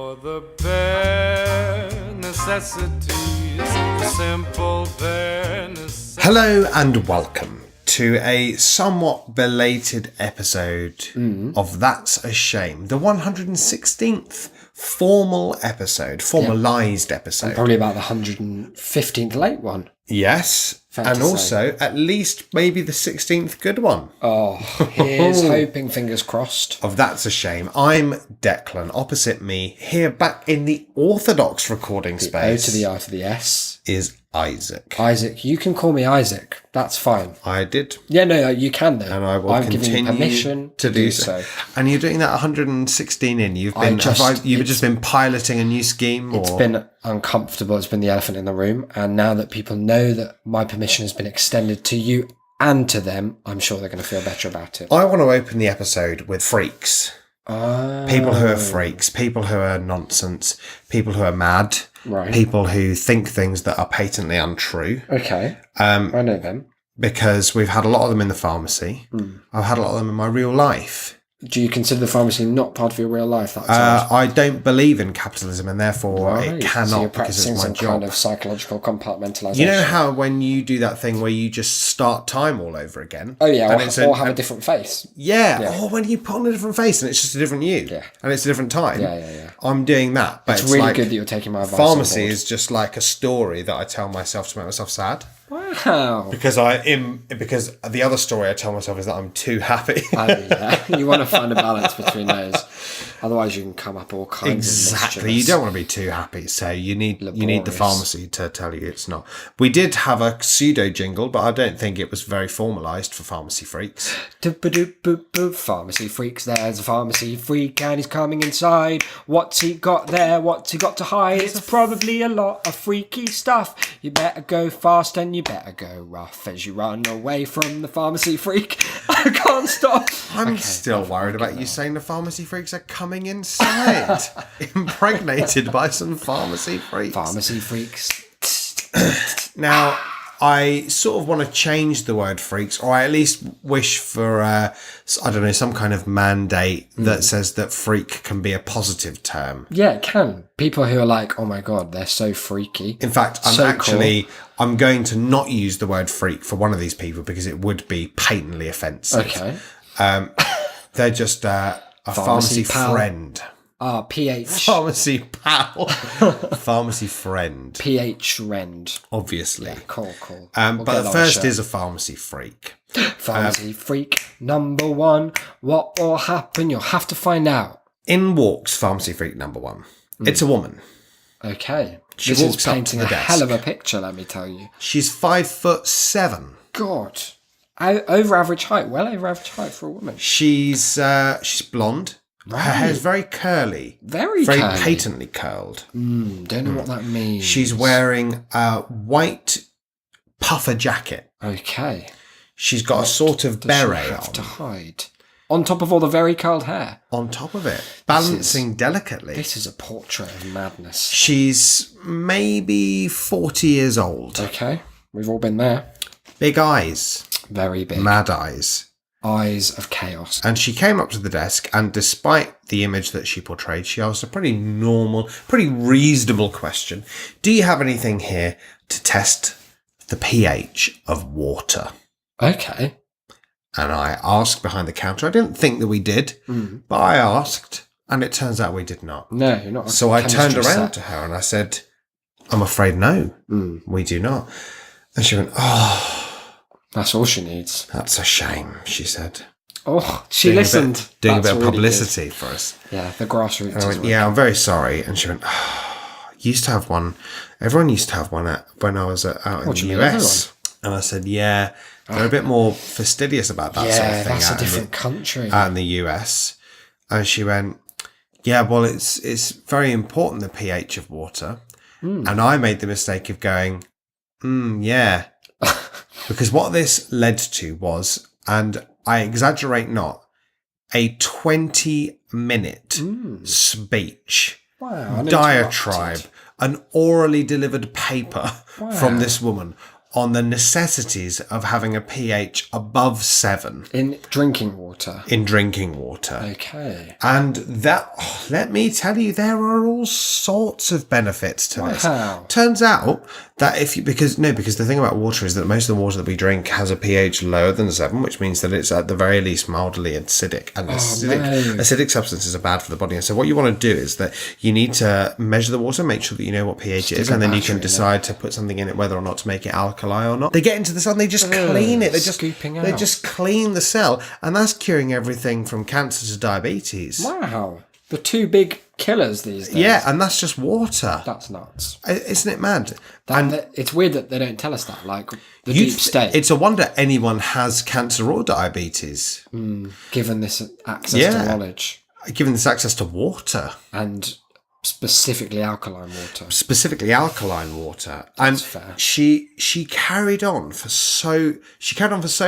For the bare necessities, the simple bare necessities. Hello and welcome to a somewhat belated episode of That's a Shame, the 116th formal episode, formalised episode. And probably about the 115th late one. Yes, Fair and to also at least maybe the 16th good one. Oh, here's hoping, fingers crossed. Of That's a Shame. I'm Declan. Opposite me, here back in the orthodox recording O space, to the R to the S. is Isaac. Isaac, you can call me Isaac. That's fine. I did. Yeah, no, you can though. And I will I'm continue giving you permission to do so. And you're doing that 116 in. You've just been piloting a new scheme. It's been uncomfortable. It's been the elephant in the room. And now that people know that my permission has been extended to you and to them, I'm sure they're going to feel better about it. I want to open the episode with freaks. Oh. People who are freaks, people who are nonsense, people who are mad, Right. people who think things that are patently untrue. Okay. I know them. Because we've had a lot of them in the pharmacy. I've had a lot of them in my real life. Do you consider the pharmacy not part of your real life? That's odd. I don't believe in capitalism, and therefore Right. it So cannot you're because it's practicing my some job. kind of psychological compartmentalisation. You know how when you do that thing where you just start time all over again? Oh yeah, and or have a different face. Yeah, or when you put on a different face and it's just a different you. Yeah. And it's a different time. Yeah. I'm doing that. But It's really like, good that you're taking my advice. pharmacy on board. is just like a story that I tell myself to make myself sad. Wow. Because the other story I tell myself is that I'm too happy. Oh, yeah. You want to find a balance between those. Otherwise you can come up all kinds of Exactly. mischievous. You don't want to be too happy, so you need the Laborious. pharmacy to tell you it's not. We did have a pseudo jingle, but I don't think it was very formalised for pharmacy freaks. Doop-a-doop-boop-boop. Pharmacy freaks, there's a pharmacy freak and he's coming inside. What's he got there? What's he got to hide? It's probably a lot of freaky stuff. You better go fast and you better go rough as you run away from the pharmacy freak. I can't stop. I'm still worried about you saying the pharmacy freaks are coming inside, impregnated by some pharmacy freaks. Pharmacy freaks. Now, I sort of want to change the word freaks, or I at least wish for, some kind of mandate that says that freak can be a positive term. Yeah, it can. People who are like, oh my God, they're so freaky. In fact, I'm going to not use the word freak for one of these people because it would be patently offensive. Okay. They're just a pharmacy pal. friend. PH. Pharmacy pal. Pharmacy friend. PH Rend. Obviously. Yeah, cool. But the first is a pharmacy freak. Pharmacy freak number one. What will happen? You'll have to find out. In walks pharmacy freak number one. It's a woman. Okay. She this walks is up painting to the a desk. hell of a picture, let me tell you. She's 5'7". God. Over average height. Well over average height for a woman. She's blonde. Her hair's very curly. Very Very curly. patently curled. Don't know what that means. She's wearing a white puffer jacket. Okay. She's got a sort of Does she beret have to on hide? On top of all the very curled hair. on top of it, balancing delicately. This is a portrait of madness. She's maybe 40 years old. Okay. We've all been there. Big eyes. Very big. Mad eyes. Eyes of chaos. And she came up to the desk, and despite the image that she portrayed, she asked a pretty normal, pretty reasonable question. Do you have anything here to test the pH of water? Okay. And I asked behind the counter. I didn't think that we did, but I asked, and it turns out we did not. No, you're not. So I turned around to her and I said, I'm afraid no, we do not. And she went, oh, That's all she needs. that's a shame, she said. Oh, she listened. Doing a That's bit of really publicity for us. good. Yeah, the grassroots. And I went, yeah, I'm very sorry. And she went, oh, used to have one. Everyone used to have one when I was out in the US. And I said, yeah, they're a bit more fastidious about that sort of thing. That's a different country. Out in the US. And she went, yeah, well, it's very important, the pH of water. And I made the mistake of going, yeah. Because what this led to was, and I exaggerate not, a 20-minute speech, Wow, diatribe, an orally delivered paper from this woman on the necessities of having a pH above 7 In drinking water. in drinking water. Okay. And that, let me tell you, there are all sorts of benefits to this. Wow. Turns out that because the thing about water is that most of the water that we drink has a pH lower than 7, which means that it's at the very least mildly acidic. And acidic substances are bad for the body. And so what you want to do is that you need to measure the water, make sure that you know what pH it is, and then you can decide to put something in it, whether or not to make it alkali or not. They get into the sun, they just clean it. They just clean the cell, and that's curing everything from cancer to diabetes. Wow. The two big killers these days. Yeah, and that's just water. That's nuts. Isn't it mad? It's weird that they don't tell us that, like the deep state. It's a wonder anyone has cancer or diabetes. Given this access to knowledge. Given this access to water. And specifically alkaline water. And fair. she carried on for so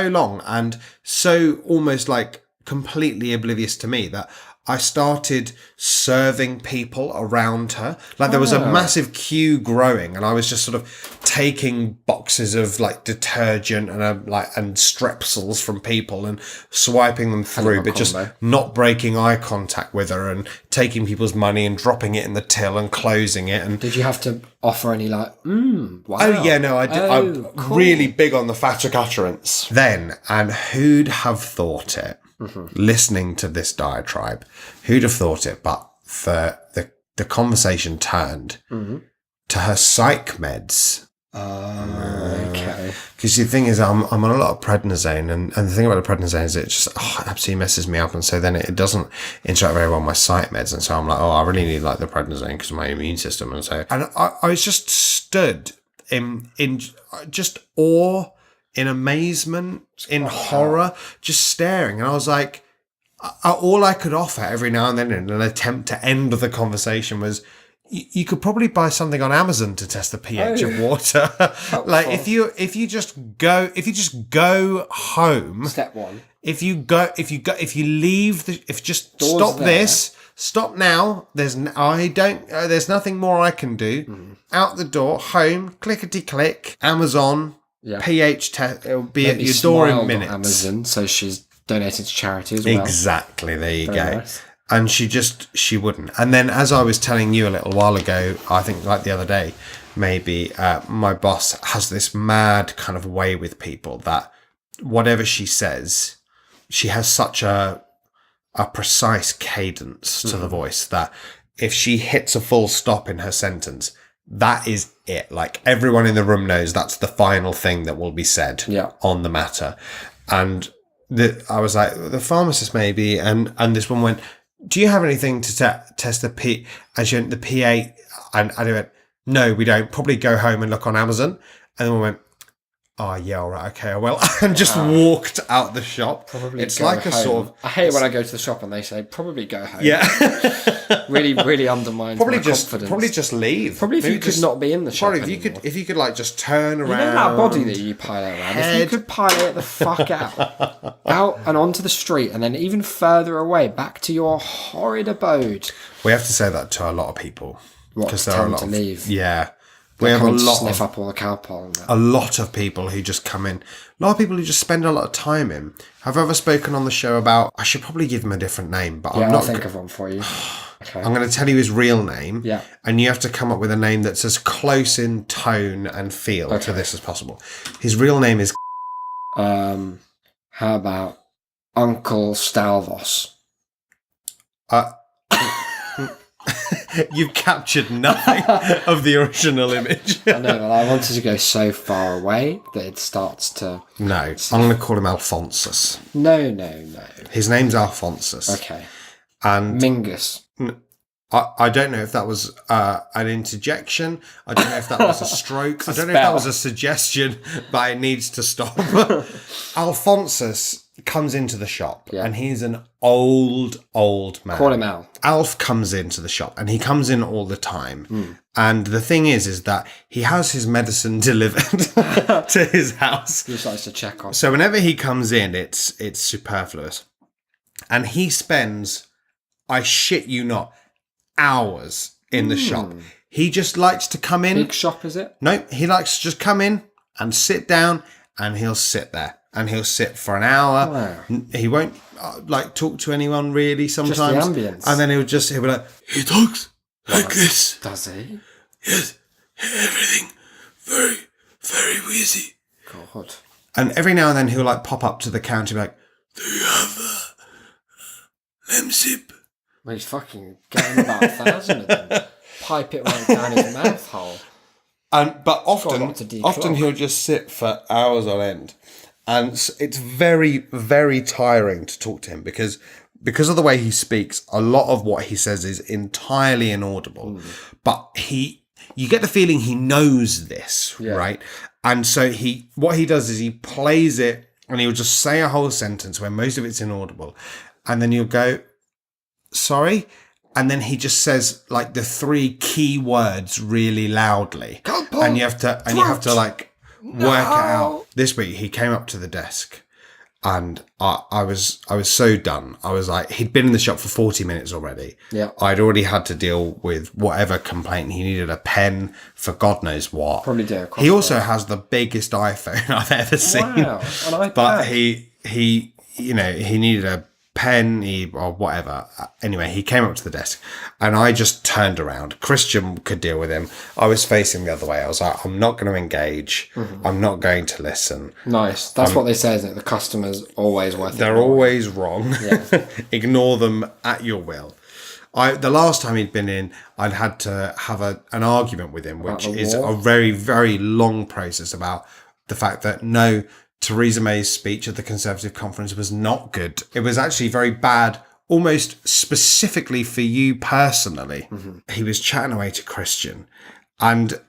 long, and so almost like completely oblivious to me that I started serving people around her. Like there was a massive queue growing, and I was just sort of taking boxes of like detergent and strepsils from people and swiping them through, but just not breaking eye contact with her, and taking people's money and dropping it in the till and closing it. And did you have to offer any wow? Oh yeah, no, I did. I'm really big on the phatic utterance. Then, and who'd have thought it? Listening to this diatribe, who'd have thought it? But the conversation turned to her psych meds. Okay. Because the thing is, I'm on a lot of prednisone, and the thing about the prednisone is it just it absolutely messes me up, and so then it doesn't interact very well with my psych meds, and so I'm like, I really need like the prednisone because of my immune system, and so I was just stood in just awe, in amazement, in horror, just staring. And I was like, all I could offer every now and then in an attempt to end the conversation was, you could probably buy something on Amazon to test the pH of water. Like if you just go home. Step one. If you just doors stop there. Stop now. There's nothing more I can do. Out the door, home, clickety click, Amazon. Yeah. pH test. It'll be at your door in minutes. Amazon, so she's donated to charity as well. Exactly. There you go. Nice. And she wouldn't. And then, as I was telling you a little while ago, I think like the other day, maybe my boss has this mad kind of way with people that whatever she says, she has such a precise cadence to the voice that if she hits a full stop in her sentence, that is it. Like everyone in the room knows that's the final thing that will be said on the matter. And I was like, the pharmacist maybe, and this one went, do you have anything to test the the pH? And I went, no, we don't. Probably go home and look on Amazon. And then we went, oh yeah, all right, okay, well, and just walked out the shop. Probably it's like home. A sort of. I hate it when I go to the shop and they say probably go home. Yeah, really, really undermines my confidence. Probably just leave. Probably if you could not be in the shop. Probably if you could like just turn around. You know that body that you pilot around. If you could pilot it the fuck out and onto the street, and then even further away back to your horrid abode. We have to say that to a lot of people because there are a lot of leave. Yeah. We have a lot sniff up all the cow pollen. A lot of people who just come in. A lot of people who just spend a lot of time in. Have I ever spoken on the show about? I should probably give him a different name, but I'm not. I'll think of one for you. Okay. I'm going to tell you his real name. Yeah. And you have to come up with a name that's as close in tone and feel to this as possible. His real name is. How about Uncle Stalvos? You've captured nothing of the original image. I know, but I wanted to go so far away that it starts to... No, I'm going to call him Alphonsus. No. His name's Alphonsus. Okay. And Mingus. I don't know if that was an interjection. I don't know if that was a stroke. I don't know if that was a suggestion, but it needs to stop. Alphonsus comes into the shop and he's an old man. Call him Al. Alf comes into the shop and he comes in all the time. And the thing is that he has his medicine delivered to his house. He just likes to check on. So whenever he comes in, it's superfluous. And he spends, I shit you not, hours in the shop. He just likes to come in. Big shop, is it? No, he likes to just come in and sit down, and he'll sit there. And he'll sit for an hour. Wow. He won't talk to anyone really sometimes. Just the ambience. And then he'll be like, he talks like this. Does he? Yes. Everything very, very wheezy. God. And every now and then he'll pop up to the counter and be like, do you have lemsip? Well, he's fucking getting about 1,000 of them. Pipe it right down his mouth hole. But Got to declock. often he'll just sit for hours on end. And it's very, very tiring to talk to him because of the way he speaks, a lot of what he says is entirely inaudible. But you get the feeling he knows this, right? And so what he does is he plays it and he'll just say a whole sentence where most of it's inaudible. And then you'll go, sorry? And then he just says the 3 key words really loudly. And you have to work it out. This week he came up to the desk and I was so done. I was like, he'd been in the shop for 40 minutes already. Yeah. I'd already had to deal with whatever complaint. He needed a pen for God knows what. Probably do. He also has the biggest iPhone I've ever seen. Wow. An iPad. But he needed a pen or whatever. Anyway, he came up to the desk and I just turned around. Christian could deal with him. I was facing the other way. I was like, I'm not going to engage. I'm not going to listen. Nice. That's what they say, isn't it? The customer's always worth it. They're always wrong. Yeah. Ignore them at your will. The last time he'd been in, I'd had to have an argument with him, which is a very, very long process about the fact that Theresa May's speech at the Conservative conference was not good. It was actually very bad, almost specifically for you personally. He was chatting away to Christian and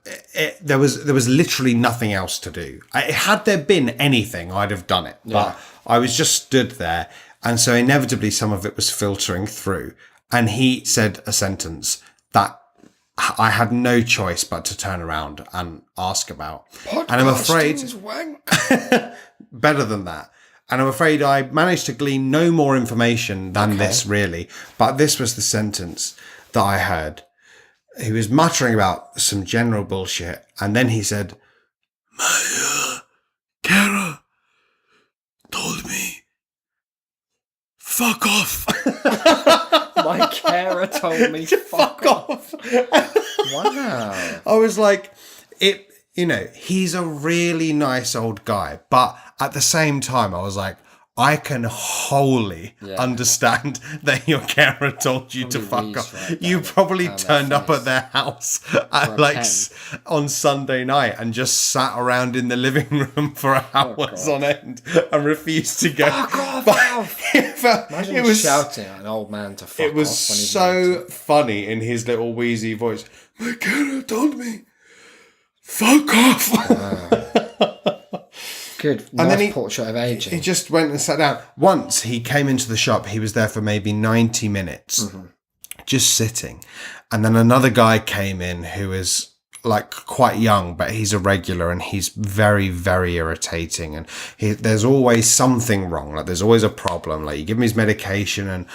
there was literally nothing else to do. Had there been anything, I'd have done it. But I was just stood there. And so inevitably some of it was filtering through. And he said a sentence that I had no choice but to turn around and ask about. And I'm afraid better than that. And I'm afraid I managed to glean no more information than this really. But this was the sentence that I heard. He was muttering about some general bullshit. And then he said, my carer told me, fuck off. My carer told me, fuck off. Wow. I was like, he's a really nice old guy. But at the same time, I was like, I can wholly understand that your carer told you to fuck off. Right, you probably turned up at their house on Sunday night and just sat around in the living room for hours on end and refused to go. Fuck off! Imagine it was shouting at an old man to fuck off. It was so funny in his little wheezy voice. My carer told me, fuck off. Good. And then portrait of aging. He just went and sat down. Once he came into the shop, he was there for maybe 90 minutes, just sitting. And then another guy came in who was quite young, but he's a regular and he's very, very irritating. And there's always something wrong. There's always a problem. You give him his medication and,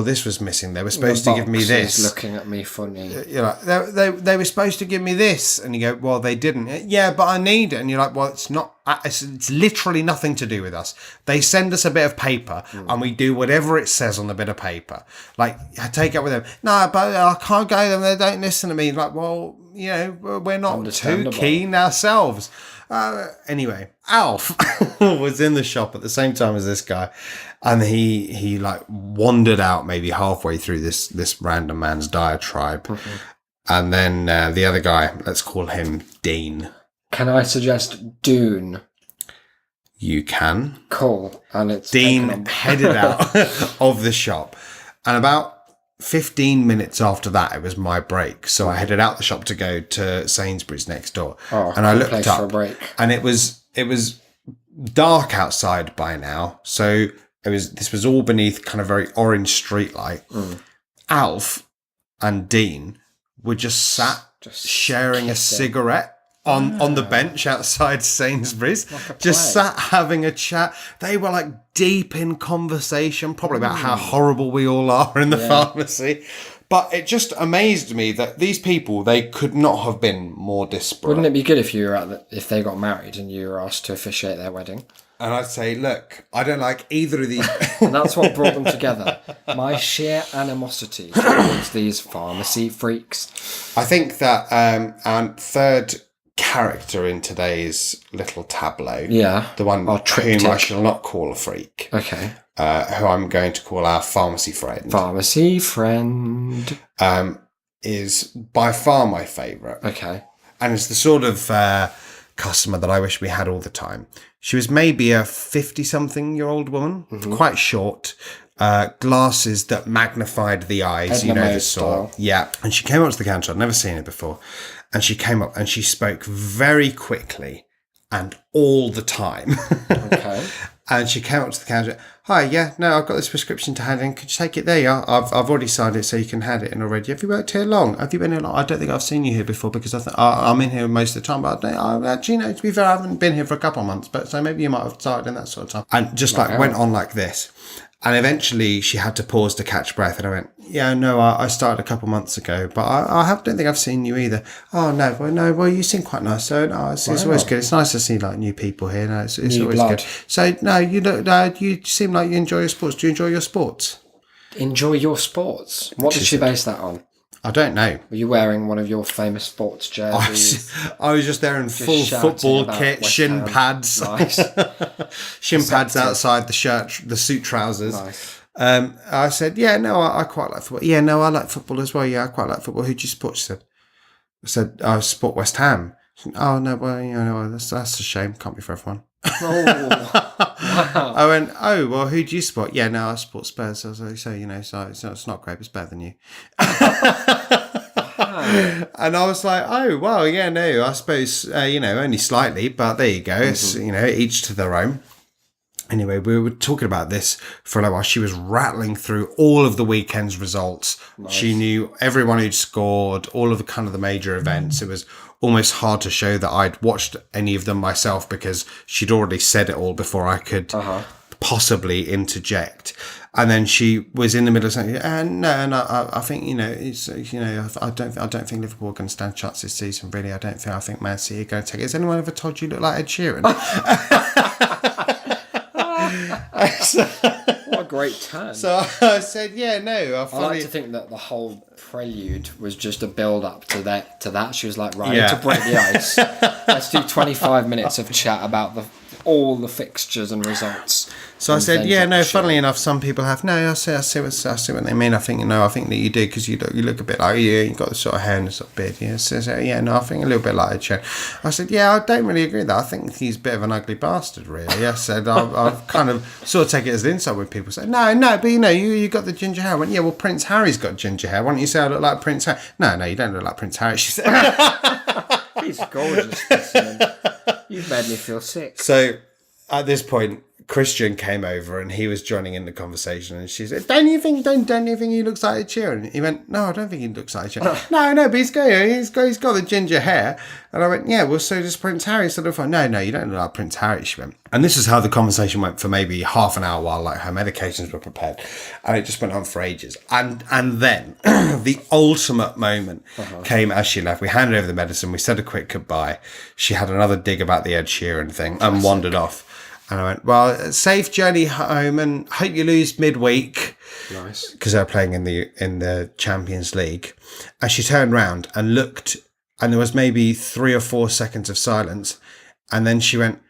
this was missing. They were supposed to give me this. Looking at me funny. You're like, they were supposed to give me this. And you go, well, they didn't. Yeah, but I need it. And you're like, well, it's not. It's literally nothing to do with us. They send us a bit of paper and we do whatever it says on the bit of paper. I take it with them. No, but I can't go them. They don't listen to me. Well, we're not too keen ourselves. Anyway, Alf was in the shop at the same time as this guy. And he wandered out maybe halfway through this random man's diatribe. And then the other guy, let's call him Dean. Can I suggest Dune? You can. Cool. And it's Dean headed out of the shop. And about 15 minutes after that, it was my break. So I headed out the shop to go to Sainsbury's next door. And I looked up. For a break. And it was dark outside by now. So this was all beneath kind of very orange street light. Alf and Dean were just sat sharing a cigarette on the bench outside Sainsbury's, just sat having a chat. They were deep in conversation, probably about how horrible we all are in the pharmacy. But it just amazed me that these people, they could not have been more disparate. Wouldn't it be good if you were if they got married and you were asked to officiate their wedding? And I'd say, look, I don't like either of these. And that's what brought them together. My sheer animosity towards these pharmacy freaks. I think that our third character in today's little tableau, the one whom I shall not call a freak, okay, who I'm going to call our pharmacy friend. Pharmacy friend. Is by far my favourite. Okay. And it's the sort of customer that I wish we had all the time. She was maybe a 50-something-year-old woman, quite short, glasses that magnified the eyes, Edna May the sort. Yeah. And she came up to the counter. I'd never seen her before. And she came up and she spoke very quickly and all the time. Okay. And she came up to the counter. Hi, yeah, no, I've got this prescription to hand in. Could you take it there? Yeah, I've already signed it, so you can hand it in already. Have you worked here long? Have you been here long? I don't think I've seen you here before because I'm in here most of the time. But actually, no, to be fair, I haven't been here for a couple of months. But so maybe you might have started in that sort of time. And just went on like this. And eventually she had to pause to catch breath. And I went, yeah, no, I started a couple months ago, but I don't think I've seen you either. Oh, well, you seem quite nice. So no, it's always good. It's nice to see like new people here. No, it's always blood. good. So no, you seem like you enjoy your sports. Do you enjoy your sports? Enjoy your sports? What did she base that on? I don't know. Were you wearing one of your famous sports jerseys? I was just there in full football kit, shin pads. Nice. Shin pads outside the shirt, the suit trousers. Nice. I said, yeah, no, I quite like football. Yeah, no, I like football as well. Yeah, I quite like football. Who do you support? She said. I said, I support West Ham. She said, oh, no, well, that's a shame. Can't be for everyone. Oh, wow. I went, oh, well, who do you support? Yeah, no, I support Spurs. I was like, so it's not great, but it's better than you. And I was like, oh, well, yeah, no, I suppose, only slightly, but there you go. It's, each to their own. Anyway, we were talking about this for a little while. She was rattling through all of the weekend's results. Nice. She knew everyone who'd scored, all of the kind of the major events. It was almost hard to show that I'd watched any of them myself because she'd already said it all before I could possibly interject. And then she was in the middle of saying, no, I think, I don't think Liverpool are going to stand a chance this season, really. I think Man City are going to take it. Has anyone ever told you look like Ed Sheeran? What a great turn. So I said, yeah, no. I like to think that the whole prelude was just a build up to that. She was like, right, to break the ice, let's do 25 minutes of chat about all the fixtures and results. So I said, yeah, no, funnily enough, some people have. No, I see what they mean. I think that you do because you look a bit like, you've got the sort of hair and the sort of beard. Yeah, so, yeah, no, I think a little bit like a chair. I said, yeah, I don't really agree with that. I think he's a bit of an ugly bastard, really. I said, I've kind of sort of take it as an insult when people say, no, but you got the ginger hair. I went, yeah, well, Prince Harry's got ginger hair. Why don't you say I look like Prince Harry? No, you don't look like Prince Harry, she said. He's gorgeous, specimen. You've made me feel sick. So at this point, Christian came over and he was joining in the conversation, and she said, don't you think he looks like Ed Sheeran? He went, no, I don't think he looks like Ed Sheeran. No, but he's got the ginger hair. And I went, yeah, well, so does Prince Harry. So no, you don't look like Prince Harry, she went. And this is how the conversation went for maybe half an hour while like her medications were prepared. And it just went on for ages. And then the ultimate moment came as she left. We handed over the medicine. We said a quick goodbye. She had another dig about the Ed Sheeran thing and wandered off. And I went, well, safe journey home and hope you lose midweek. Nice. Because they were playing in the Champions League. And she turned round and looked, and there was maybe 3 or 4 seconds of silence. And then she went,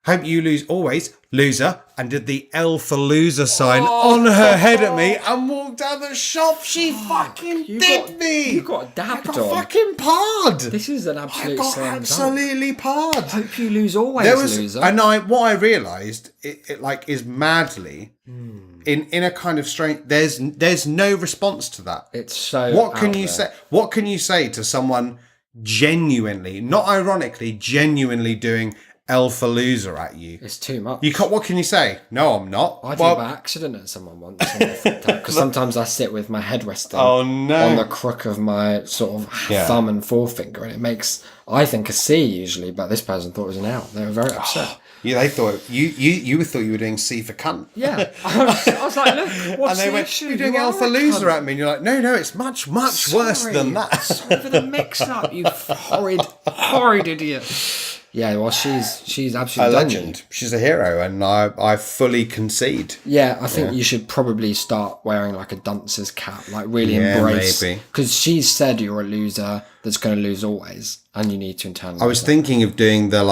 hope you lose always, loser, and did the L for loser sign on her head at me and walked out the shop. She fucking did me. You got dabbed on. Fucking pard. This is an absolute slam dunk. Absolutely pard. Hope you lose always, loser. And what I realised, it like is madly in a kind of strange. There's no response to that. It's so. What can you say? What can you say to someone genuinely, not ironically, genuinely doing alpha loser at you. It's too much. You can't. What can you say? No, I'm not. I did by accident at someone once. Because sometimes I sit with my head resting on the crook of my sort of thumb and forefinger, and it makes, I think, a C usually, but this person thought it was an L. They were very upset. Yeah, they thought you thought you were doing C for cunt. Yeah, I was like, look, what's and they the went, issue? "You're doing alpha loser at me," and you're like, "No, it's much worse than that." Sorry for the mix-up, you horrid idiot. Yeah, well, she's absolutely a done legend. you. She's a hero, and I fully concede. Yeah, I think you should probably start wearing like a dunce's cap, like really embrace. Because she said you're a loser that's going to lose always, and you need to internalize. I was thinking of doing the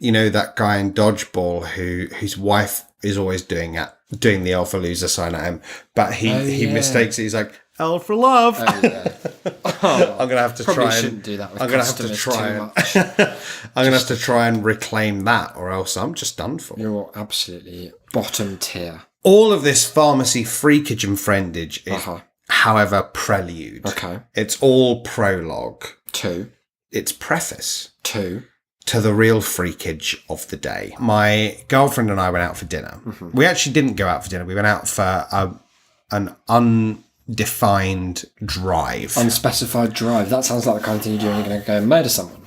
that guy in Dodgeball whose wife is always doing the alpha loser sign at him, but he mistakes it. He's like, L for love. Oh, yeah. I'm gonna have to probably shouldn't do that with customers too much. I'm gonna have to try and reclaim that, or else I'm just done for. You're absolutely bottom tier. All of this pharmacy freakage and friendage is, however, prelude. Okay. It's all prologue. 2. It's preface. 2. To the real freakage of the day. My girlfriend and I went out for dinner. Mm-hmm. We actually didn't go out for dinner. We went out for an undefined drive. Unspecified drive. That sounds like the kind of thing you do when you're going to go and murder someone.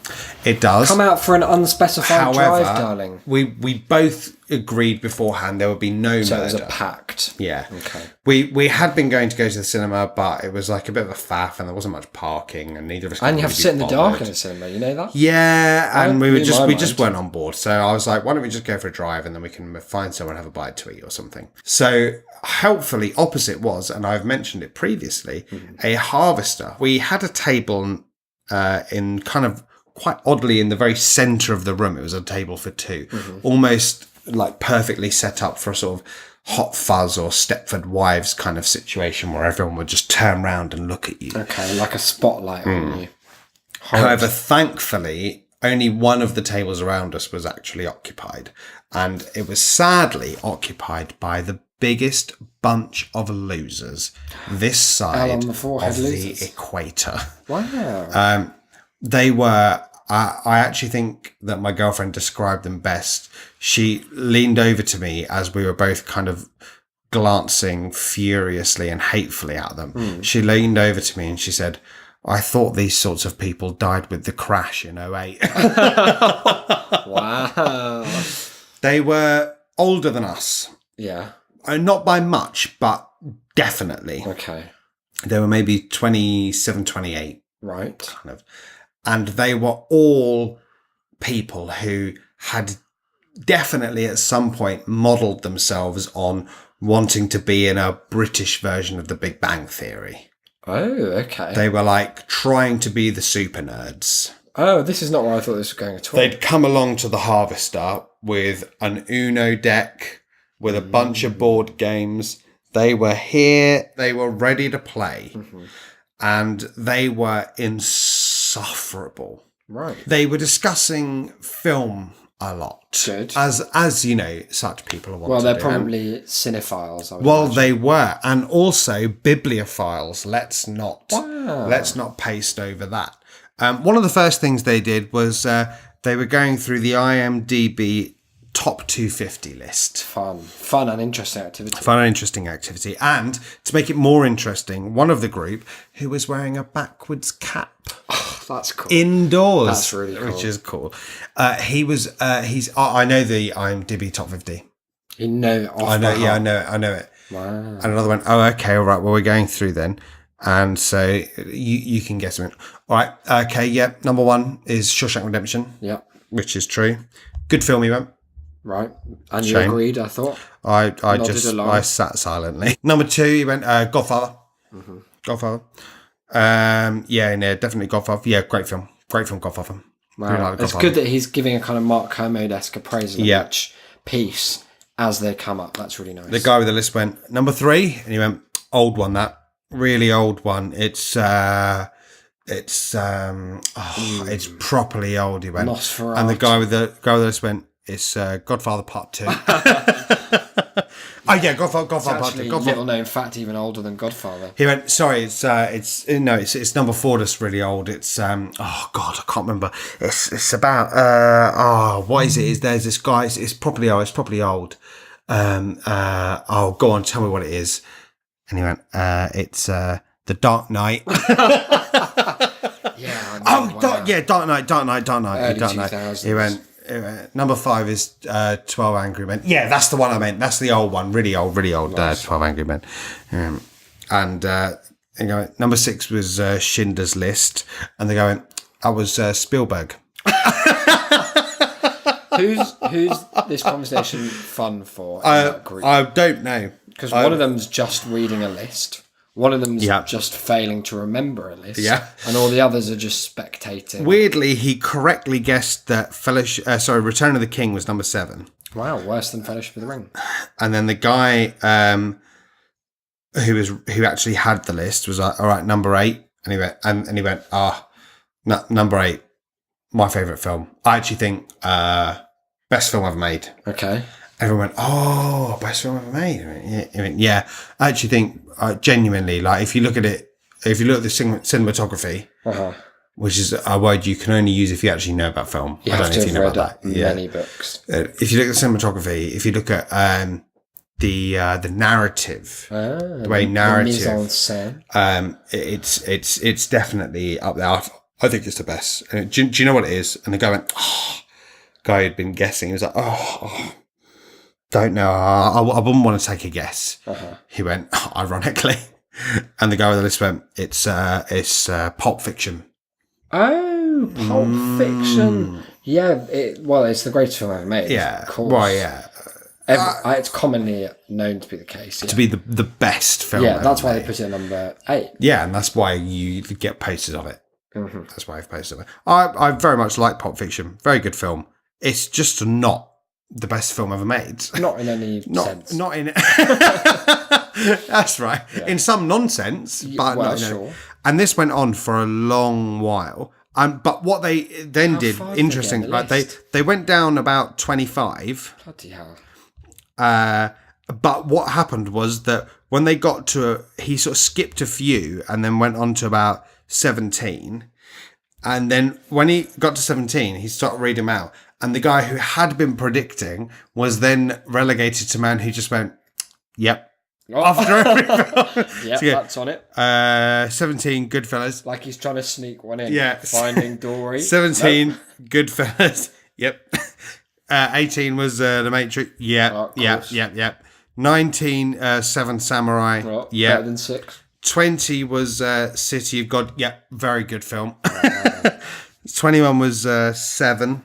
It does. Come out for an unspecified drive, darling. We both agreed beforehand there would be no murder. So it was a pact. Yeah. Okay. We had been going to go to the cinema, but it was like a bit of a faff, and there wasn't much parking, and neither of us. And you have to sit in the dark in the cinema. You know that? Yeah, and we just weren't on board. So I was like, why don't we just go for a drive, and then we can find someone, have a bite to eat or something. So helpfully, opposite was, and I've mentioned it previously, a harvester. We had a table in kind of quite oddly in the very centre of the room. It was a table for 2, almost like perfectly set up for a sort of Hot Fuzz or Stepford Wives kind of situation where everyone would just turn around and look at you. Okay, like a spotlight on you. However, thankfully, only one of the tables around us was actually occupied, and it was sadly occupied by the biggest bunch of losers this side of the equator. Wow. They were, I actually think that my girlfriend described them best. She leaned over to me as we were both kind of glancing furiously and hatefully at them. She leaned over to me and she said, I thought these sorts of people died with the crash in '08. Wow. They were older than us. Yeah. Not by much, but definitely. Okay. They were maybe 27, 28. Right. Kind of. And they were all people who had definitely at some point modelled themselves on wanting to be in a British version of the Big Bang Theory. Oh, okay. They were like trying to be the super nerds. Oh, this is not where I thought this was going at all. They'd come along to the Harvester with an Uno deck, with a bunch of board games. They were here. They were ready to play. And they were insufferable. Right. They were discussing film a lot. Good. As you know, such people are wanted. Well, they're probably cinephiles. I would Well, imagine. they were, and also bibliophiles. Let's not Wow. paste over that. One of the first things they did was they were going through the IMDb top 250 list. Fun and interesting activity. Fun and interesting activity. And to make it more interesting, one of the group who was wearing a backwards cap. Oh, that's cool. Indoors. That's really cool. Which is cool. I know the IMDb top 50. You know, I know it. Wow. And another one, oh, okay, all right, well, we're going through then. And so you can guess something. All right, okay, yeah, number 1 is Shawshank Redemption. Yeah. Which is true. Good film, he went. Right. And you Shame. agreed, I thought. I sat silently. Number 2, he went Godfather. Godfather. Definitely Godfather. Yeah, great film, Godfather. Wow. Really like It's Godfather. good that he's giving a kind of Mark Kermode-esque appraisal of each piece as they come up. That's really nice. The guy with the list went number 3, and he went old one. That really old one. It's properly old. He went, Nosferatu. and the guy with the list went It's Godfather Part 2. Oh yeah, Godfather Part 2. Actually, Godfather. little known fact, even older than Godfather. He went, sorry, it's number 4 that's really old. It's oh god, I can't remember. It's about what is it? There's this guy. It's probably old. Oh, go on, tell me what it is. And he went, it's The Dark Knight. Yeah. Dark Knight. Early Dark Knight. 2000s. He went. Number 5 is 12 Angry Men. Yeah, that's the one I meant. That's the old one, really old. Nice. 12 Angry Men. And number 6 was Schindler's List, and they're going. That was Spielberg. Who's this conversation fun for in that group? I don't know. Because one of them's just reading a list. One of them's Yeah. just failing to remember a list. Yeah. And all the others are just spectating. Weirdly, he correctly guessed that Return of the King was number 7. Wow, worse than Fellowship of the Ring. And then the guy who actually had the list was like, all right, number 8. And he went, number 8, my favourite film. I actually think best film ever made. Okay. Everyone went, oh, best film ever made. I mean, yeah. I actually think, genuinely, like, if you look at the cinematography, which is a word you can only use if you actually know about film. You I have don't to know if you have know read about that. many books. If you look at the cinematography, if you look at the narrative, the way narrative, mise en scène. it's definitely up there. I think it's the best. And do you know what it is? And the guy went, guy had been guessing. He was like, don't know. I wouldn't want to take a guess. He went, ironically. And the guy with the list went, it's Pulp Fiction. Oh, Pulp Fiction. Yeah, it's the greatest film ever made. Yeah. Of course. Well, yeah. It's commonly known to be the case. Yeah. To be the best film Yeah, ever that's why made. they put it at number 8. Yeah, and that's why you get posters of it. That's why I've posted it. I very much like Pulp Fiction. Very good film. It's just not the best film ever made. Not in any sense. Not in. That's right. Yeah. In some nonsense, but well, not, sure. And this went on for a long while. But what they then did, interesting, like they went down about 25. Bloody hell. But what happened was that when they got to he sort of skipped a few and then went on to about 17. And then when he got to 17, he started reading them out. And the guy who had been predicting was then relegated to man who just went, yep. After every film. Yeah, So, that's on it. 17, Goodfellas. Like he's trying to sneak one in. Yeah. Finding Dory. 17, Nope. Goodfellas. Yep. 18 was The Matrix. Yep. Yep. 19, Seven Samurai. Well, Yep. Better than 6. 20 was City of God. Yep. Very good film. 21 was 7.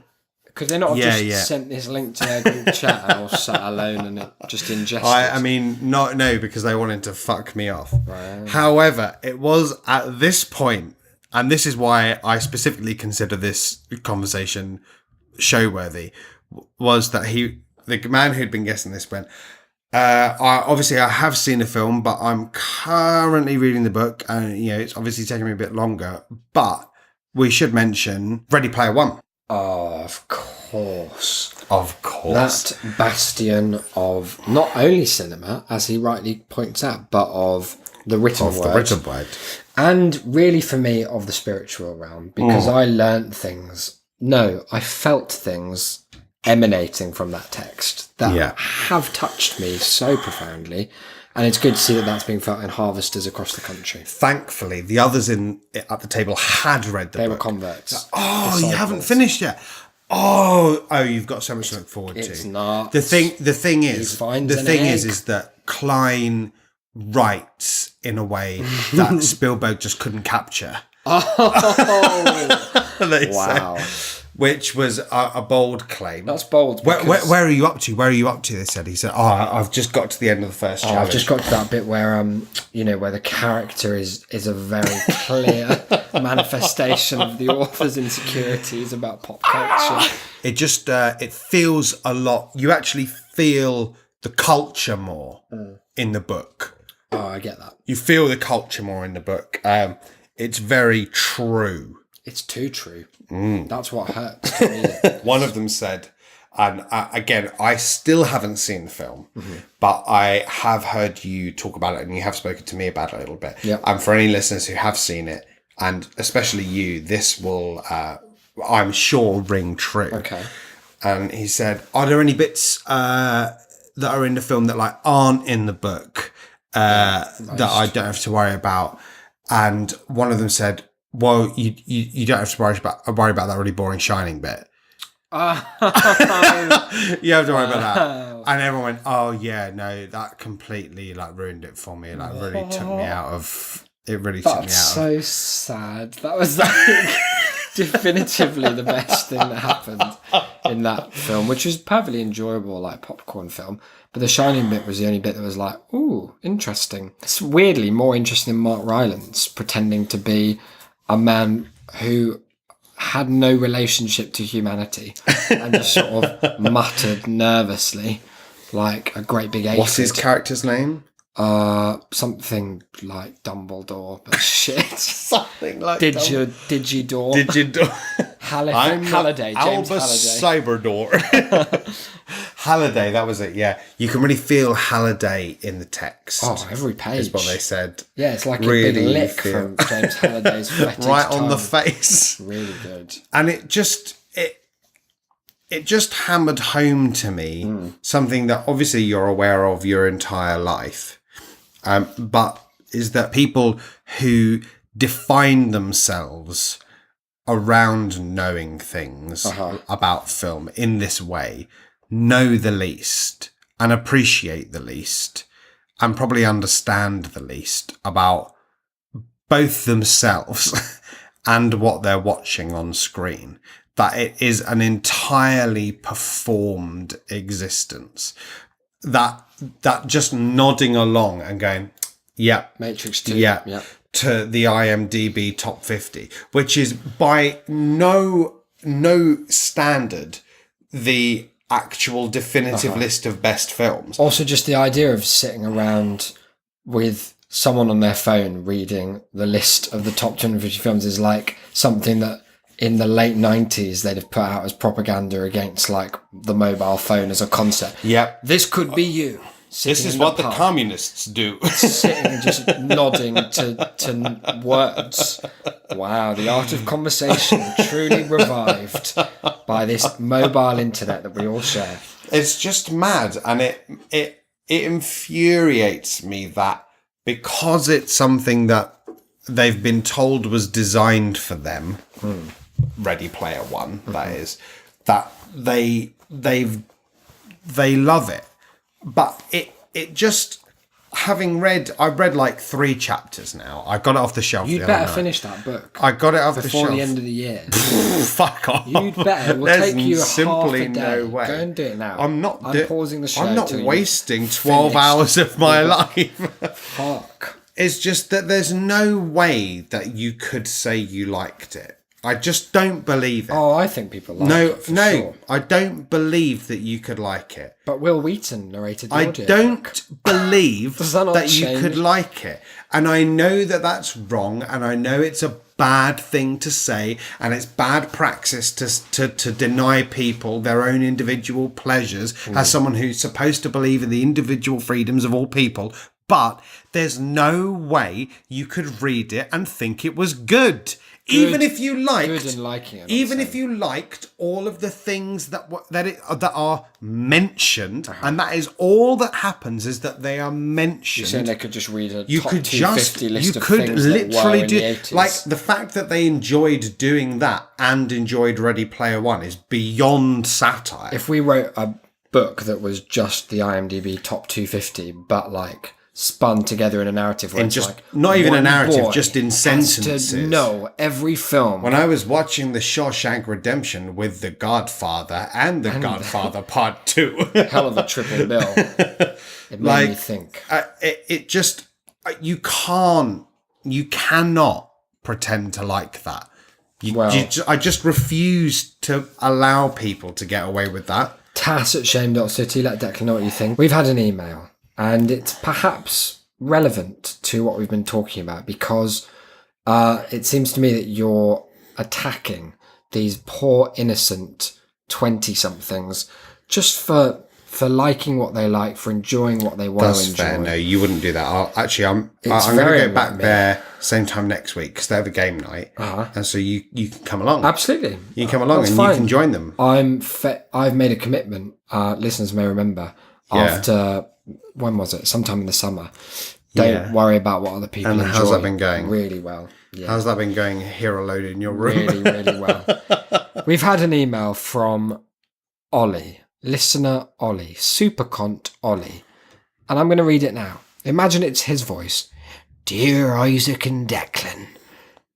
Could they not have sent this link to their group chat and I was sat alone and it just ingested? I mean, no, because they wanted to fuck me off. Right. However, it was at this point, and this is why I specifically consider this conversation show-worthy, was that the man who'd been guessing this went, I have seen the film, but I'm currently reading the book, and it's obviously taking me a bit longer, but we should mention Ready Player One. Oh, of course. Of course. That bastion of not only cinema, as he rightly points out, but of the written word. The written word. And really, for me, of the spiritual realm, because I learnt things. No, I felt things emanating from that text that have touched me so profoundly. And it's good to see that that's being felt in harvesters across the country. Thankfully, the others at the table had read the book. They were converts. Oh, you haven't finished yet. Oh, you've got so much to look forward to. It's not. The thing is that Klein writes in a way that Spielberg just couldn't capture. Oh, wow. Which was a bold claim. That's bold. Where are you up to? Where are you up to? They said. He said, I've just got to the end of the first challenge. I've just got to that bit where where the character is a very clear manifestation of the author's insecurities about pop culture. It just it feels a lot. You actually feel the culture more in the book. Oh, I get that. You feel the culture more in the book. It's very true. It's too true. That's what hurts. One of them said, And again, I still haven't seen the film, but I have heard you talk about it, and you have spoken to me about it a little bit. Yeah. And for any listeners who have seen it, and especially you, this will, I'm sure, ring true. Okay. And he said, "Are there any bits that are in the film that like aren't in the book that I don't have to worry about?" And one of them said, "Well, you don't have to worry about that really boring Shining bit." You have to worry about that. And everyone went, "Oh yeah, no, that completely like ruined it for me. Like really took me out of it. Really took me out." That's so sad. That was like definitively the best thing that happened in that film, which was perfectly enjoyable, like popcorn film. But the Shining bit was the only bit that was like, ooh, interesting. It's weirdly more interesting than Mark Rylance pretending to be a man who had no relationship to humanity and just sort of muttered nervously like a great big aphid. What's his character's name? Something like Dumbledore, but shit. Something like Digidor. Halliday, James Albus Halliday. Cyberdor. Halliday, that was it, yeah. You can really feel Halliday in the text. Oh, every page. Is what they said. Yeah, it's like Really a big lick feel- from James Halliday's fetid Right on the tongue. face. Really good. And it just hammered home to me something that obviously you're aware of your entire life. But is that people who define themselves around knowing things about film in this way know the least and appreciate the least and probably understand the least about both themselves and what they're watching on screen. That it is an entirely performed existence. That just nodding along and going, yeah, Matrix 2. yeah, to the IMDb top 50, which is by no standard the actual definitive list of best films. Also, just the idea of sitting around with someone on their phone reading the list of the top 250 films is like something that in the late 90s they'd have put out as propaganda against like the mobile phone as a concept. Yep. This could be you. This is what the communists do. Sitting and just nodding to words. Wow, the art of conversation truly revived by this mobile internet that we all share. It's just mad, and it infuriates me that because it's something that they've been told was designed for them, Ready Player One, that is, that they love it. But it just, I've read like 3 chapters now. I got it off the shelf. You'd better finish that book. I got it off the shelf before the end of the year. Fuck off. You'd better. It will There's take you simply half a day. no way. Go and do it now. I'm pausing the show. I'm not till wasting you've 12 finished. hours of my life. Fuck. It's just that there's no way that you could say you liked it. I just don't believe it. Oh, I think people like it. For sure. I don't believe that you could like it. But Will Wheaton narrated the I audio. don't believe Does that not that you change? could like it. And I know that that's wrong, and I know it's a bad thing to say, and it's bad praxis to deny people their own individual pleasures as someone who's supposed to believe in the individual freedoms of all people. But there's no way you could read it and think it was good. Even if you liked, Good and liking it. even if you liked all of the things that are mentioned, and that is all that happens is that they are mentioned. You're saying they could just read a You top could 250 list you of could things that were literally in do the 80s. like the fact that they enjoyed doing that and enjoyed Ready Player One is beyond satire. If we wrote a book that was just the IMDb top 250, but like spun together in a narrative where And it's just like not even a one narrative, boy just in has sentences. to know every film. When I was watching The Shawshank Redemption with The Godfather and The Godfather Part 2, Hell of a triple bill. It made me think. it just, you cannot pretend to like that. I just refuse to allow people to get away with that. Tass@shame.city, let Declan know what you think. We've had an email, and it's perhaps relevant to what we've been talking about because it seems to me that you're attacking these poor, innocent 20-somethings just for liking what they like, for enjoying what they want to That's enjoy. fair. No, you wouldn't do that. I'm going to very go back unlike me. there same time next week because they have a game night, and so you can come along. Absolutely. You can come along That's and fine. you can join them. I've made a commitment. Listeners may remember after when was it? Sometime in the summer. Don't worry about what other people And enjoy. how's that been going? Really well. Yeah. How's that been going here alone in your room? Really, really well. We've had an email from Ollie, listener Ollie, Supercont Ollie, and I'm going to read it now. Imagine it's his voice. Dear Isaac and Declan,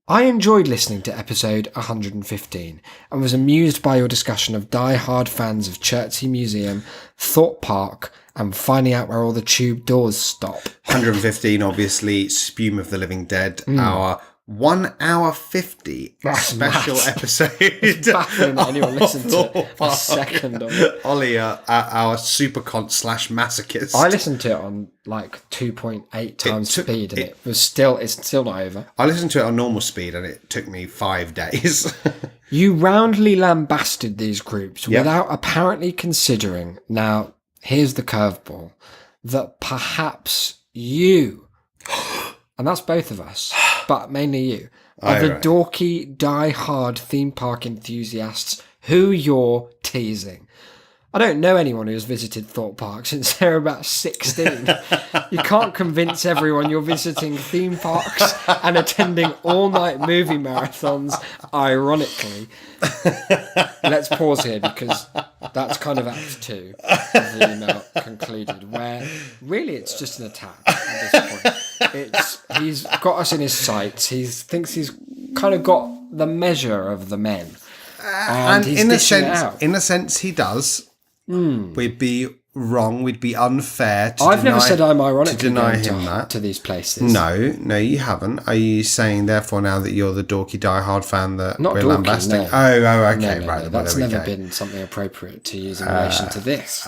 I enjoyed listening to episode 115 and was amused by your discussion of die-hard fans of Chertsey Museum, Thorpe Park, and finding out where all the tube doors stop. 115, obviously, Spume of the Living Dead, our 1 hour 50 special episode. It's baffling that anyone listened to a second of it. Ollie, our supercont / masochist. I listened to it on like 2.8 times speed, and it's still not over. I listened to it on normal speed, and it took me 5 days. You roundly lambasted these groups without apparently considering. Now, here's the curveball: that perhaps you, and that's both of us, but mainly you, are the dorky, die-hard theme park enthusiasts who you're teasing. I don't know anyone who has visited Thorpe Park since they're about 16. You can't convince everyone you're visiting theme parks and attending all-night movie marathons, ironically. Let's pause here because that's kind of Act 2 of the email concluded, where really it's just an attack at this point. He's got us in his sights. He thinks he's kind of got the measure of the men. And he's dishing it out. In a sense, he does. We'd be wrong. We'd be unfair to I've never said I'm ironically to deny going him that. to these places. No, you haven't. Are you saying, therefore, now that you're the dorky diehard fan that Not we're dorky, lambasting? no. Oh, okay, No, right. that's well, there never we go. been something appropriate to use in relation to this.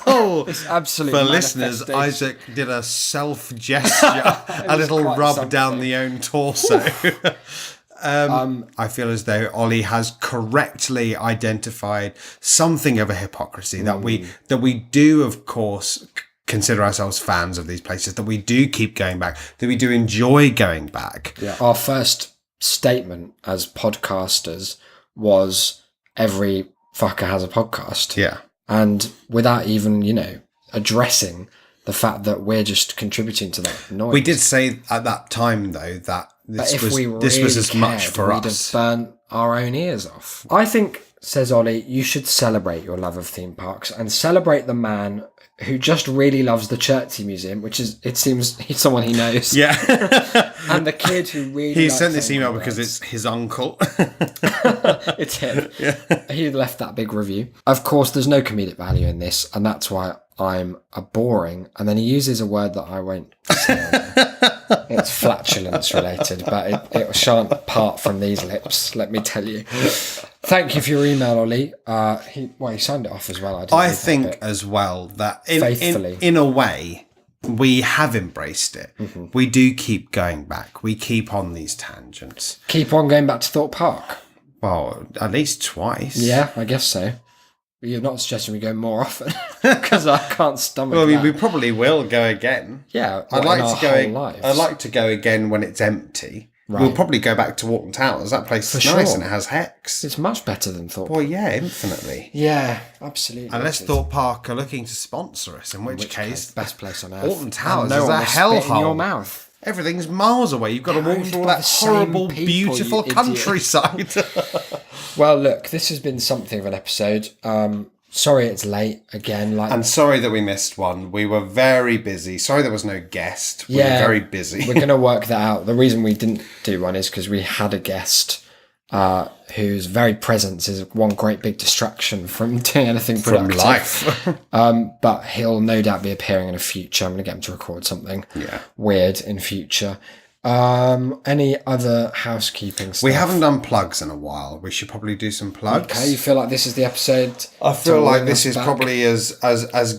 Oh, It's absolute for listeners, manifestation. Isaac did a self gesture, a little quite rub something. down the own torso. I feel as though Ollie has correctly identified something of a hypocrisy that we do, of course, consider ourselves fans of these places, that we do keep going back, that we do enjoy going back. Yeah. Our first statement as podcasters was every fucker has a podcast. Yeah. And without even, addressing the fact that we're just contributing to that noise. We did say at that time, though, that this was as much for we'd us. have burnt our own ears off. I think, says Ollie, you should celebrate your love of theme parks and celebrate the man who just really loves the Chertsey Museum, which is, it seems, he's someone he knows. Yeah. And the kid who really He likes sent this email animal because rights. it's his uncle. It's him. He left that big review. Of course, there's no comedic value in this, and that's why I'm a boring. And then he uses a word that I won't say on there. It's flatulence related, but it shan't part from these lips, let me tell you. Thank you for your email, Ollie. He signed it off as well. I think as well that in a way, we have embraced it. Mm-hmm. We do keep going back. We keep on these tangents. Keep on going back to Thorpe Park. Well, at least twice. Yeah, I guess so. But you're not suggesting we go more often because I can't stomach Well, I mean, that. we probably will go again. Yeah, I'd I'd like to go again when it's empty. Right. We'll probably go back to Walton Towers. That place is For nice sure. and it has hex. It's much better than Thorpe. Well, yeah, infinitely. Yeah, absolutely. Unless Thorpe Park are looking to sponsor us, in which case, best place on earth. Walton Towers And is no a one will spit in your hellhole. mouth. Everything's miles away. You've got to They're walk owned through all by that the same horrible, people, beautiful you idiot. countryside. Well, look, this has been something of an episode. Sorry it's late again. And sorry that we missed one. We were very busy. Sorry there was no guest. We were very busy. We're going to work that out. The reason we didn't do one is because we had a guest whose very presence is one great big distraction from doing anything From productive. life. But he'll no doubt be appearing in a future. I'm going to get him to record something weird in future. Any other housekeeping stuff? We haven't done plugs in a while. We should probably do some plugs. Okay, you feel like this is the episode? I feel to like bring this us is back? probably as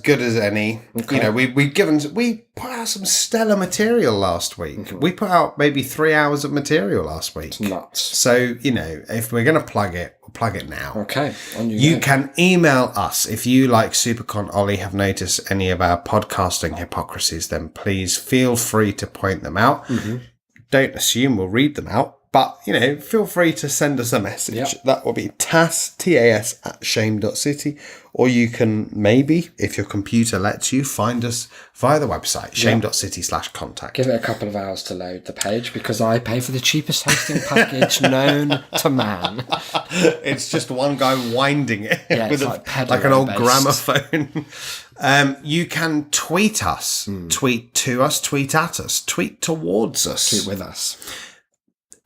good as any. Okay. You know, we put out some stellar material last week. We put out maybe 3 hours of material last week. Nuts. So, if we're going to plug it, we'll plug it now. Okay. On You go. can email us if you, like Supercon Ollie, have noticed any of our podcasting hypocrisies, then please feel free to point them out. Don't assume we'll read them out, but, feel free to send us a message. Yep. That will be TAS at shame.city, or you can maybe, if your computer lets you, find us via the website, shame.city/contact. Give it a couple of hours to load the page because I pay for the cheapest hosting package known to man. It's just one guy winding it Yeah, with it's like an old pedal-based. gramophone. You can tweet us, tweet to us, tweet at us, tweet towards us. Keep with us.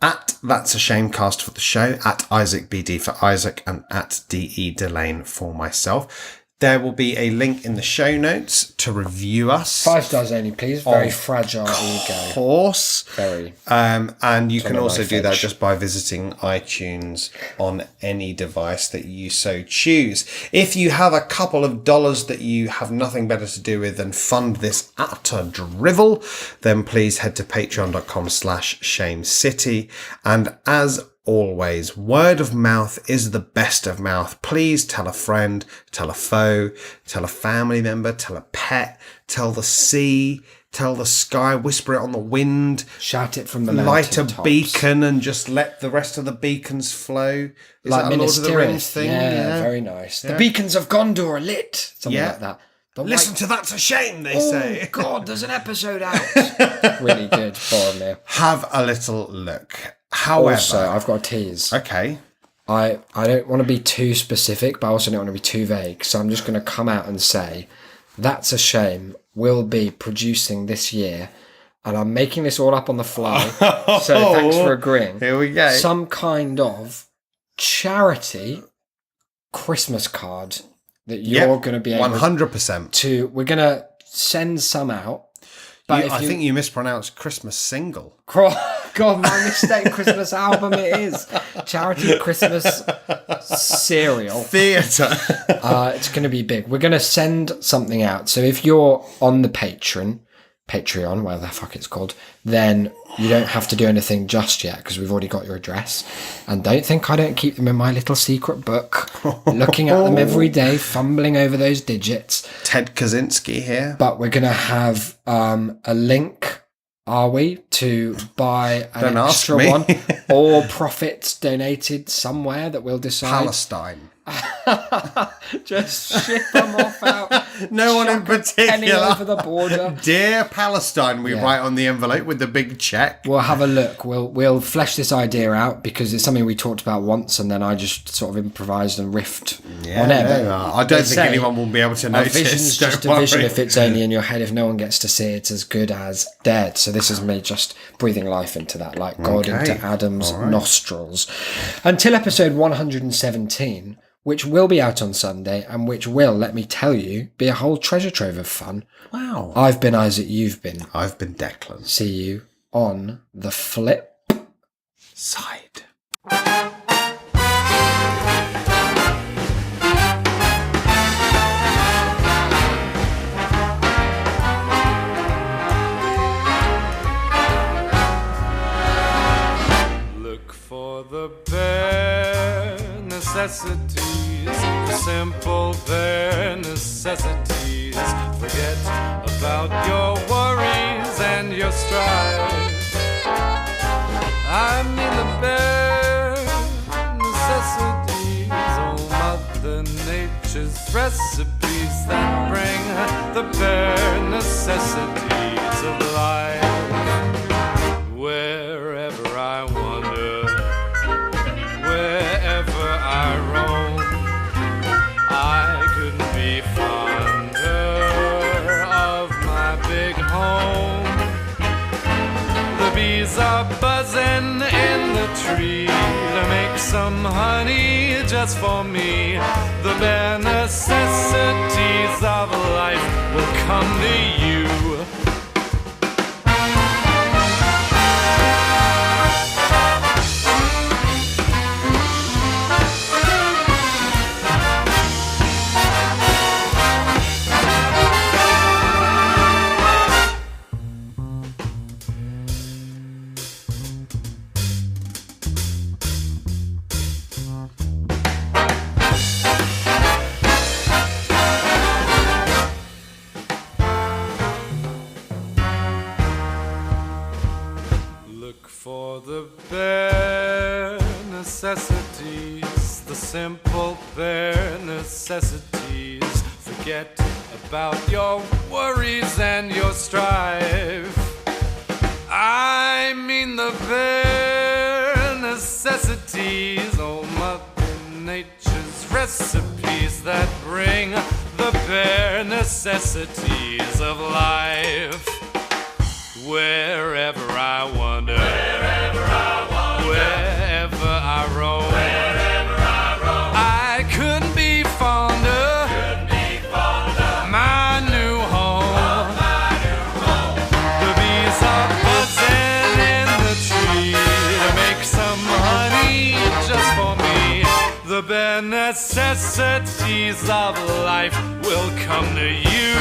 At That's a Shamecast for the show, at Isaac BD for Isaac, and at DE Delane for myself. There will be a link in the show notes to review us. 5 stars only, please. Very Of fragile ego. Course. Very. And you can of also my do that fetch. just by visiting iTunes on any device that you so choose. If you have a couple of dollars that you have nothing better to do with than fund this utter drivel, then please head to patreon.com/shamecity. And as always, word of mouth is the best of mouth. Please tell a friend, tell a foe, tell a family member, tell a pet, tell the sea, tell the sky, whisper it on the wind, Shout it from the light a mountaintops. beacon and just let the rest of the beacons flow. Is Like that a Lord of Minas the Rings Tirith. thing? Yeah, very nice. The beacons of Gondor are lit. Something Yeah. like that. But Listen to That's a Shame, they Oh, say. God, there's an episode out. Really good. Boromir. Have a little look. However, Also, I've got a tease. okay. I don't want to be too specific, but I also don't want to be too vague. So I'm just going to come out and say, That's a Shame will be producing this year. And I'm making this all up on the fly. So thanks for agreeing. Here we go. Some kind of charity Christmas card that you're going to be able 100%. to. We're going to send some out. But I think you mispronounced Christmas single. God, my mistake. Christmas album it is. Charity Christmas cereal. Theatre. It's going to be big. We're going to send something out. So if you're on the Patreon, whatever the fuck it's called, then you don't have to do anything just yet because we've already got your address. And don't think I don't keep them in my little secret book, looking at them every day, fumbling over those digits. Ted Kaczynski here. But we're going to have a link, are we, to buy an Don't ask extra me. one or profits donated somewhere that we'll decide. Palestine. Just ship them off out. No one in Chuck a penny particular. over the border. Dear Palestine, we write on the envelope with the big check. We'll have a look. We'll flesh this idea out because it's something we talked about once, and then I just sort of improvised and riffed on it. But I don't they think say anyone will be able to a notice. vision's Don't just a vision worry. if it's only in your head. If no one gets to see it, it's as good as dead. So this is me just breathing life into that, like God Okay. into Adam's nostrils. Until episode 117, which will be out on Sunday, and which will, let me tell you, be a whole treasure trove of fun. Wow. I've been Isaac, you've been. I've been Declan. See you on the flip Side. Look for the bare necessities, the simple bare necessities. Forget about your worries and your strife. I mean the bare necessities, oh Mother Nature's recipes that bring the bare necessities of life. Wherever I wander, wherever I roam, I couldn't be fonder of my big home. The bees are buzzing in the tree to make some honey just for me. The bare necessities of life will come to you. bare necessities, the simple bare necessities. Forget about your worries and your strife. I mean the bare necessities, oh Mother Nature's recipes that bring the bare necessities of life. Wherever I wander, wherever I roam, I couldn't be fonder, my new home. The bees are buzzing in the tree to make some honey just for me. The bare necessities of life will come to you.